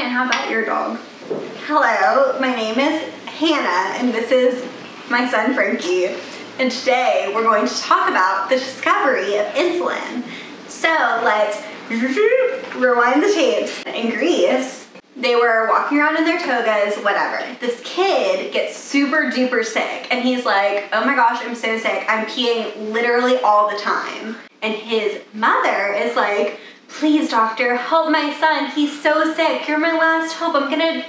And how about your dog? Hello, my name is Hannah, and this is my son Frankie. And today we're going to talk about the discovery of insulin. So let's rewind the tapes. In Greece, they were walking around in their togas, whatever. This kid gets super duper sick, and he's like, oh my gosh, I'm so sick. I'm peeing literally all the time. And his mother is like, please doctor, help my son. He's so sick. You're my last hope.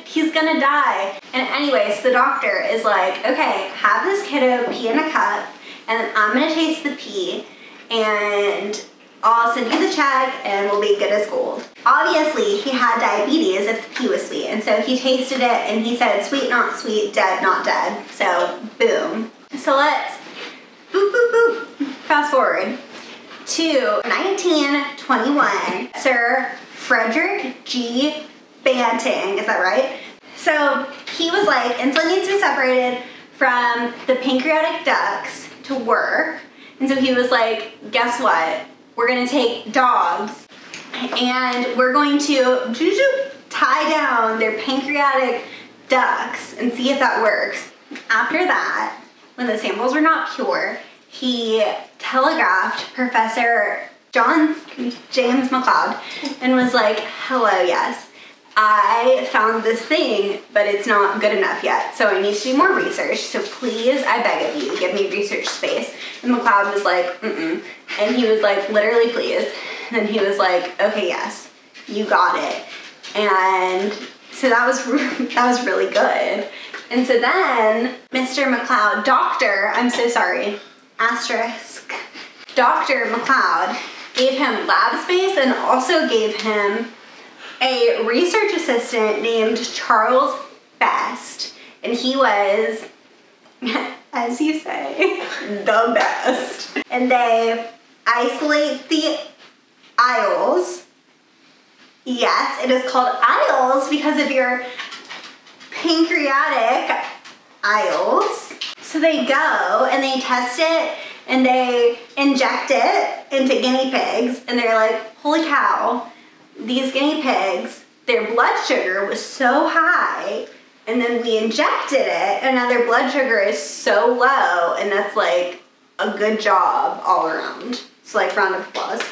He's gonna die. And anyways, the doctor is like, okay, have this kiddo pee in a cup, and then I'm gonna taste the pee, and I'll send you the check and we'll be good as gold. Obviously, he had diabetes if the pee was sweet, and so he tasted it and he said, sweet, not sweet, dead, not dead. So, boom. So let's boop, boop, boop, fast forward to 1921. Sir Frederick G. Banting, is that right? So he was like, insulin needs to be separated from the pancreatic ducts to work. And so he was like, guess what? We're gonna take dogs and we're going to tie down their pancreatic ducts and see if that works. After that, when the samples were not pure, he telegraphed Professor John James McLeod and was like, hello, yes, I found this thing, but it's not good enough yet, so I need to do more research, so please, I beg of you, give me research space. And McLeod was like, mm-mm. And he was like, literally, please. And he was like, okay, yes, you got it. And so that was really good. And so then Mr. McLeod, asterisk, Dr. McLeod gave him lab space and also gave him a research assistant named Charles Best, and he was, as you say, the best. And they isolate the aisles. Yes, it is called aisles because of your pancreatic aisles. So they go and they test it and they inject it into guinea pigs, and they're like, holy cow, these guinea pigs, their blood sugar was so high, and then we injected it and now their blood sugar is so low, and that's like a good job all around. So like, round of applause.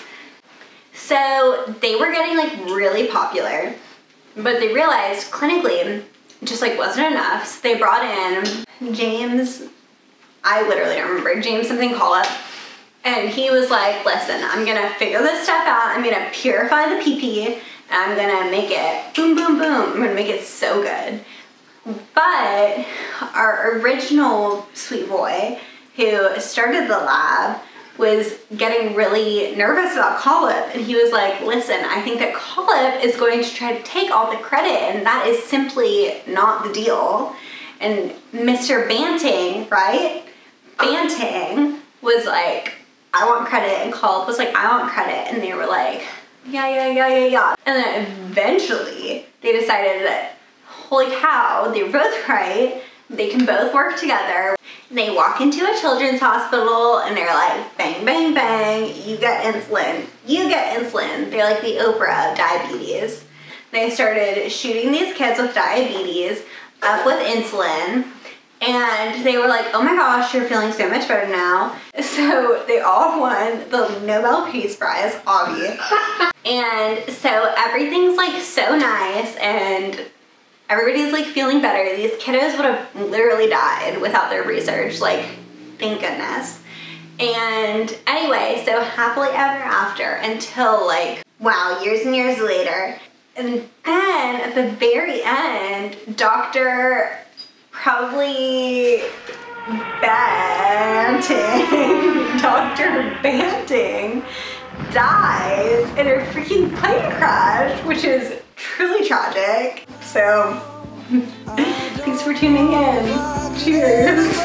So they were getting like really popular, but they realized clinically it just like wasn't enough. So they brought in James, I literally don't remember, James something call up, and he was like, listen, I'm gonna figure this stuff out, I'm gonna purify the pee-pee, and I'm gonna make it boom, boom, boom, I'm gonna make it so good. But our original sweet boy who started the lab was getting really nervous about Collip, and he was like, listen, I think that Collip is going to try to take all the credit, and that is simply not the deal. And Mr. Banting, right? Banting was like, I want credit, and Collip was like, I want credit, and they were like, yeah. And then eventually they decided that, holy cow, they're both right, they can both work together. And they walk into a children's hospital and they're like, bang, bang, bang, you get insulin, you get insulin. They're like the Oprah of diabetes. They started shooting these kids with diabetes up with insulin, and they were like, oh my gosh, you're feeling so much better now. So they all won the Nobel Peace Prize, obvi. And so everything's like so nice, and everybody's like feeling better. These kiddos would have literally died without their research, like, thank goodness. And anyway, so happily ever after until like, wow, years and years later. And then at the very end, Dr. Banting dies in a freaking plane crash, which is truly tragic. So, thanks for tuning in. Cheers.